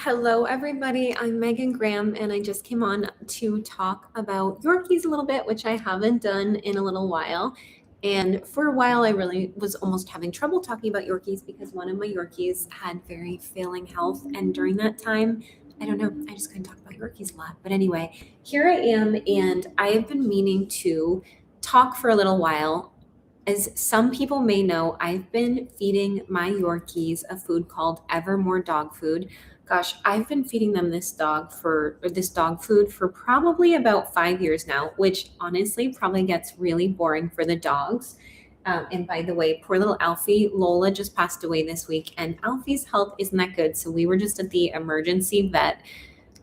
Hello, everybody. I'm Megan Graham, and I just came on to talk about Yorkies a little bit, which I haven't done in a little while. And for a while, I really was almost having trouble talking about Yorkies because one of my Yorkies had very failing health. And during that time, I don't know, I just couldn't talk about Yorkies a lot. But anyway, here I am, and I have been meaning to talk for a little while. As some people may know, I've been feeding my Yorkies a food called Evermore dog food. Gosh, I've been feeding them this dog food for probably about 5 years now, which honestly probably gets really boring for the dogs. And by the way, poor little Alfie, Lola just passed away this week, and Alfie's health isn't that good. So we were just at the emergency vet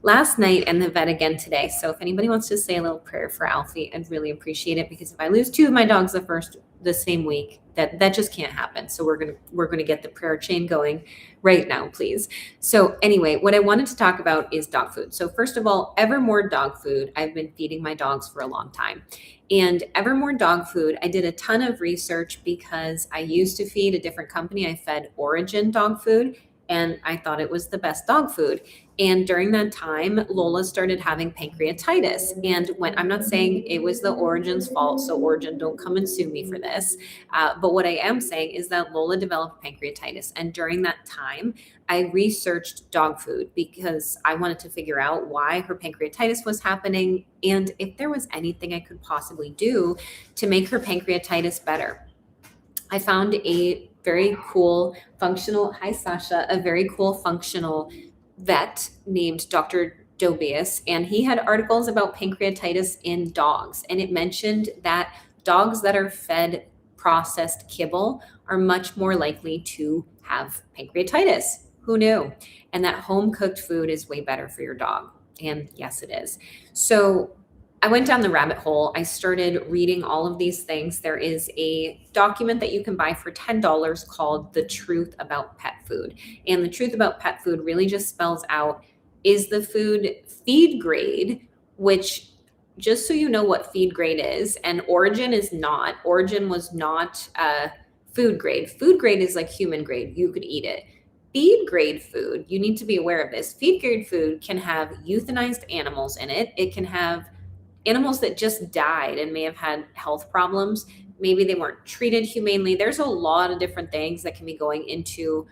last night and the vet again today. So if anybody wants to say a little prayer for Alfie, I'd really appreciate it because if I lose two of my dogs the same week, that just can't happen. So we're gonna get the prayer chain going right now, please. So anyway, what I wanted to talk about is dog food. So first of all, Evermore dog food. I've been feeding my dogs for a long time. And Evermore dog food, I did a ton of research because I used to feed a different company. I fed Origin dog food and I thought it was the best dog food. And during that time, Lola started having pancreatitis. And when I'm not saying it was the Origin's fault, so Origin, don't come and sue me for this. But what I am saying is that Lola developed pancreatitis. And during that time, I researched dog food because I wanted to figure out why her pancreatitis was happening and if there was anything I could possibly do to make her pancreatitis better. I found a very cool functional, hi Sasha, a very cool functional vet named Dr. Dobius, and he had articles about pancreatitis in dogs. And it mentioned that dogs that are fed processed kibble are much more likely to have pancreatitis. Who knew? And that home cooked food is way better for your dog. And yes, it is. So I went down the rabbit hole. I started reading all of these things. There is a document that you can buy for $10 called The Truth About Pet Food. And the truth about pet food really just spells out, is the food feed grade, which just so you know what feed grade is, and Origin is not. Origin was not food grade. Food grade is like human grade. You could eat it. Feed grade food, you need to be aware of this. Feed grade food can have euthanized animals in it. It can have animals that just died and may have had health problems. Maybe they weren't treated humanely. There's a lot of different things that can be going into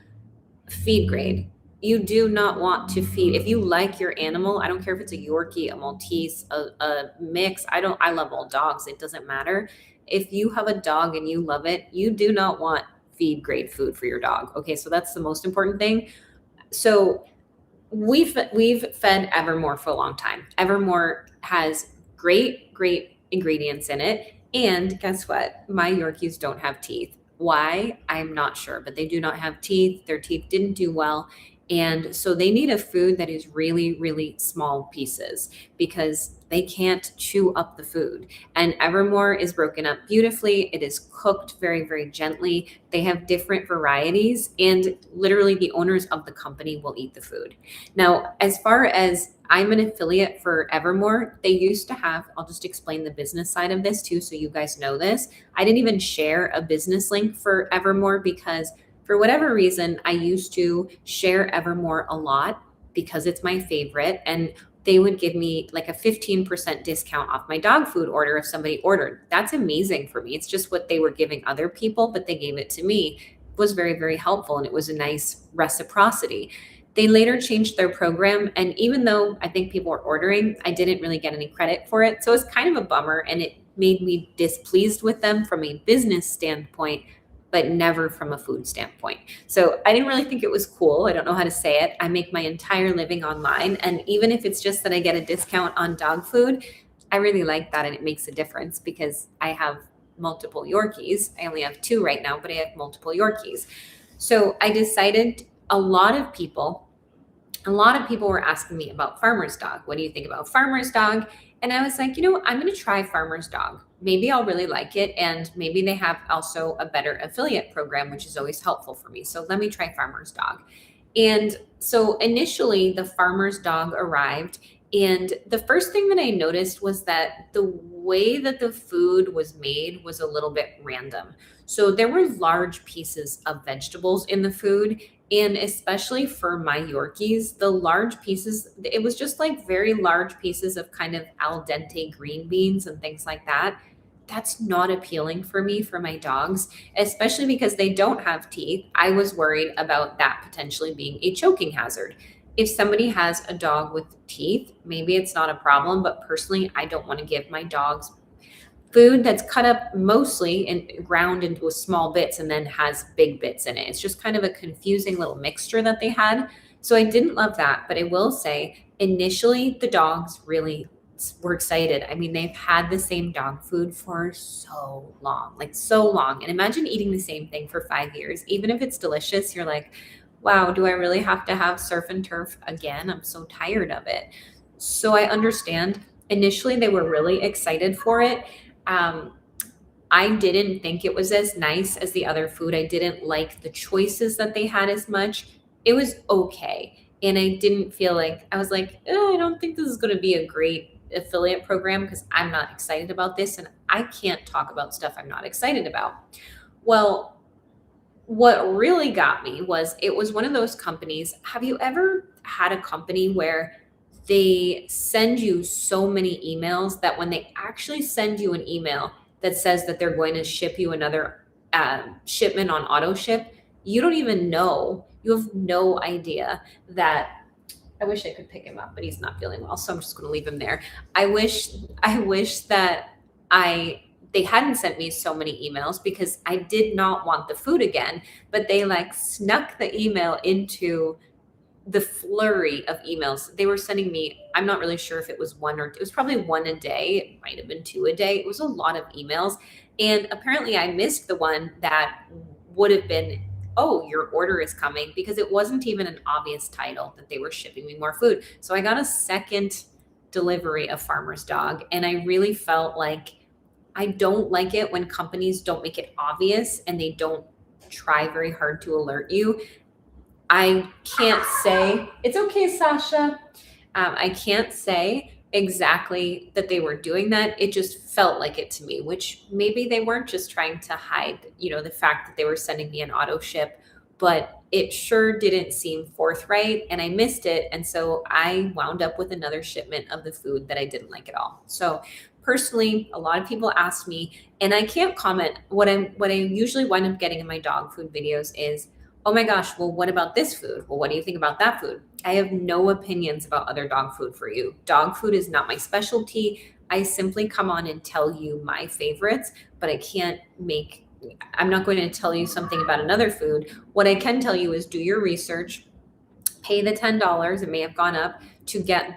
feed grade. You do not want to feed, if you like your animal, I don't care if it's a Yorkie, a Maltese, a mix. I love all dogs. It doesn't matter. If you have a dog and you love it, you do not want feed grade food for your dog. Okay, so that's the most important thing. So we've fed Evermore for a long time. Evermore has great ingredients in it. And guess what? My Yorkies don't have teeth. Why? I'm not sure, but they do not have teeth. Their teeth didn't do well. And so they need a food that is really, really small pieces because they can't chew up the food. And Evermore is broken up beautifully. It is cooked very, very gently. They have different varieties, and literally the owners of the company will eat the food. Now, as far as I'm an affiliate for Evermore, they used to have, I'll just explain the business side of this too, so you guys know this. I didn't even share a business link for Evermore because for whatever reason, I used to share Evermore a lot because it's my favorite. And they would give me like a 15% discount off my dog food order if somebody ordered. That's amazing for me. It's just what they were giving other people, but they gave it to me. It was very, very helpful. And it was a nice reciprocity. They later changed their program. And even though I think people were ordering, I didn't really get any credit for it. So it's kind of a bummer. And it made me displeased with them from a business standpoint, but never from a food standpoint. So I didn't really think it was cool. I don't know how to say it. I make my entire living online. And even if it's just that I get a discount on dog food, I really like that. And it makes a difference because I have multiple Yorkies. I only have two right now, but I have multiple Yorkies. So I decided a lot of people were asking me about Farmer's Dog. What do you think about Farmer's Dog? And I was like, I'm going to try Farmer's Dog. Maybe I'll really like it. And maybe they have also a better affiliate program, which is always helpful for me. So let me try Farmer's Dog. And so initially the Farmer's Dog arrived. And the first thing that I noticed was that the way that the food was made was a little bit random. So there were large pieces of vegetables in the food. And especially for my Yorkies, the large pieces, it was just like very large pieces of kind of al dente green beans and things like that. That's not appealing for me for my dogs, especially because they don't have teeth. I was worried about that potentially being a choking hazard. If somebody has a dog with teeth, maybe it's not a problem, but personally, I don't want to give my dogs food that's cut up mostly and ground into small bits and then has big bits in it. It's just kind of a confusing little mixture that they had. So I didn't love that, but I will say initially the dogs really were excited. I mean, they've had the same dog food for so long, like so long. And imagine eating the same thing for 5 years. Even if it's delicious, you're like, wow, do I really have to have surf and turf again? I'm so tired of it. So I understand. Initially, they were really excited for it. um, I didn't think it was as nice as the other food. I didn't like the choices that they had as much. It was okay. And I didn't feel like, I was like, oh, I don't think this is going to be a great affiliate program because I'm not excited about this. And I can't talk about stuff I'm not excited about. Well, what really got me was it was one of those companies. Have you ever had a company where they send you so many emails that when they actually send you an email that says that they're going to ship you another shipment on auto ship, you don't even know, you have no idea that I wish I could pick him up, but he's not feeling well, so I'm just going to leave him there. I wish I wish that I they hadn't sent me so many emails because I did not want the food again, but they like snuck the email into the flurry of emails they were sending me. I'm not really sure if it was one or it was probably one a day. It might have been two a day. It was a lot of emails. And apparently I missed the one that would have been, oh, your order is coming, because it wasn't even an obvious title that they were shipping me more food. So I got a second delivery of Farmer's Dog. And I really felt like I don't like it when companies don't make it obvious and they don't try very hard to alert you. I can't say, it's okay, Sasha. I can't say exactly that they were doing that. It just felt like it to me, which maybe they weren't just trying to hide, the fact that they were sending me an auto ship, but it sure didn't seem forthright and I missed it. And so I wound up with another shipment of the food that I didn't like at all. So personally, a lot of people ask me, and I can't comment. What I usually wind up getting in my dog food videos is, oh my gosh, well, what about this food? Well, what do you think about that food? I have no opinions about other dog food for you. Dog food is not my specialty. I simply come on and tell you my favorites, but I'm not going to tell you something about another food. What I can tell you is do your research, pay the $10. It may have gone up to get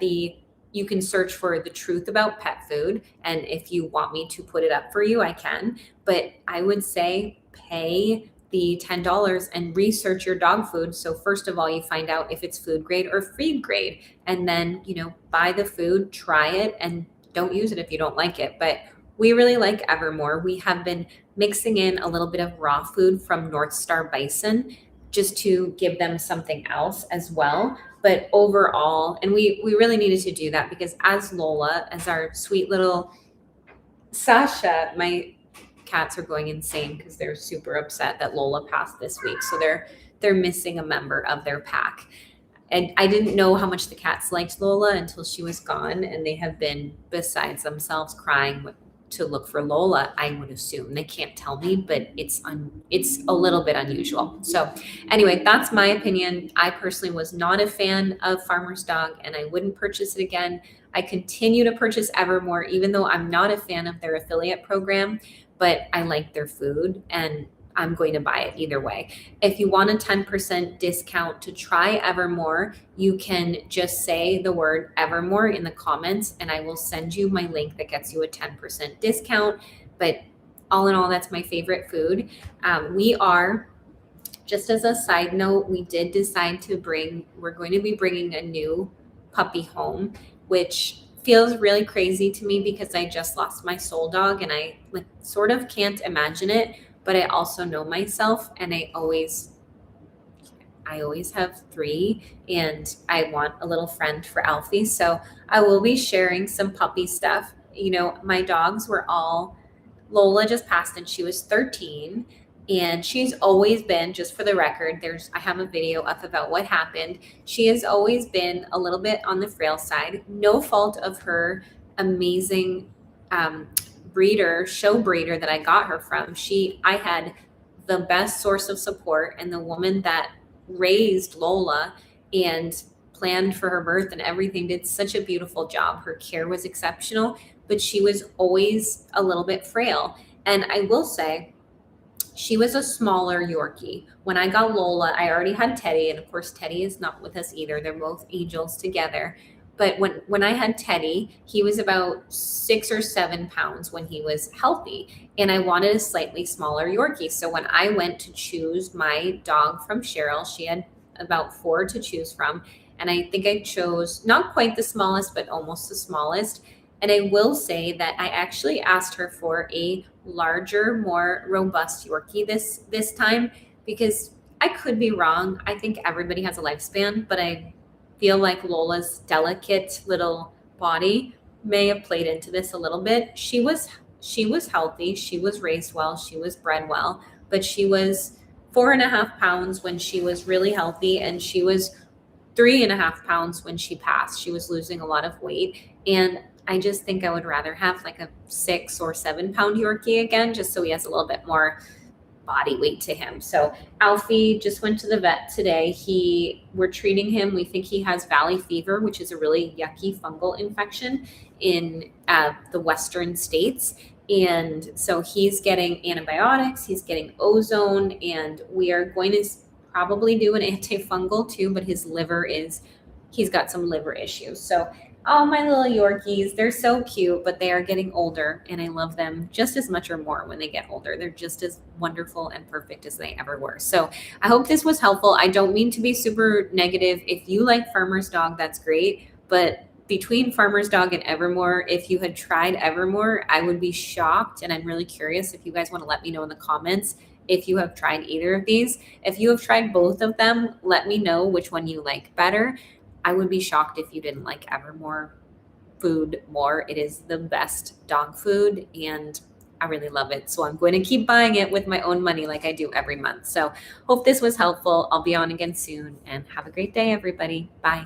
you can search for the truth about pet food. And if you want me to put it up for you, I can. But I would say pay the $10 and research your dog food. So first of all, you find out if it's food grade or feed grade, and then, buy the food, try it, and don't use it if you don't like it. But we really like Evermore. We have been mixing in a little bit of raw food from North Star Bison just to give them something else as well. But overall, and we really needed to do that because as Lola, as our sweet little Sasha, my cats are going insane because they're super upset that Lola passed this week. So they're missing a member of their pack. And I didn't know how much the cats liked Lola until she was gone, and they have been besides themselves crying to look for Lola. I would assume they can't tell me, but it's a little bit unusual. So anyway, that's my opinion. I personally was not a fan of Farmer's Dog, and I wouldn't purchase it again. I continue to purchase Evermore, even though I'm not a fan of their affiliate program, but I like their food and I'm going to buy it either way. If you want a 10% discount to try Evermore, you can just say the word Evermore in the comments and I will send you my link that gets you a 10% discount. But all in all, that's my favorite food. Just as a side note, we did decide we're going to be bringing a new puppy home, which feels really crazy to me because I just lost my soul dog and I sort of can't imagine it, but I also know myself and I always have three and I want a little friend for Alfie. So I will be sharing some puppy stuff. My dogs were Lola just passed and she was 13. And she's always been, just for the record, I have a video up about what happened. She has always been a little bit on the frail side, no fault of her amazing um, show breeder that I got her from. I had the best source of support, and the woman that raised Lola and planned for her birth and everything did such a beautiful job. Her care was exceptional, but she was always a little bit frail. And I will say, she was a smaller Yorkie. When I got Lola, I already had Teddy, and of course, Teddy is not with us either. They're both angels together. But when I had Teddy, he was about 6 or 7 pounds when he was healthy, and I wanted a slightly smaller Yorkie. So when I went to choose my dog from Cheryl, she had about four to choose from, and I think I chose not quite the smallest, but almost the smallest. And I will say that I actually asked her for a larger, more robust Yorkie this time, because I could be wrong. I think everybody has a lifespan, but I feel like Lola's delicate little body may have played into this a little bit. She was healthy, she was raised well, she was bred well, but she was 4.5 pounds when she was really healthy, and she was 3.5 pounds when she passed. She was losing a lot of weight. And I just think I would rather have like a 6 or 7 pound Yorkie again, just so he has a little bit more body weight to him. So Alfie just went to the vet today. We're treating him. We think he has valley fever, which is a really yucky fungal infection in the western states. And so he's getting antibiotics, he's getting ozone, and we are going to probably do an antifungal too, but he's got some liver issues. So all my little Yorkies, they're so cute, but they are getting older, and I love them just as much or more when they get older. They're just as wonderful and perfect as they ever were. So I hope this was helpful. I don't mean to be super negative. If you like Farmer's Dog, that's great. But between Farmer's Dog and Evermore, if you had tried Evermore, I would be shocked. And I'm really curious if you guys want to let me know in the comments if you have tried either of these. If you have tried both of them, let me know which one you like better. I would be shocked if you didn't like Evermore food more. It is the best dog food, and I really love it. So I'm going to keep buying it with my own money like I do every month. So hope this was helpful. I'll be on again soon, and have a great day, everybody. Bye.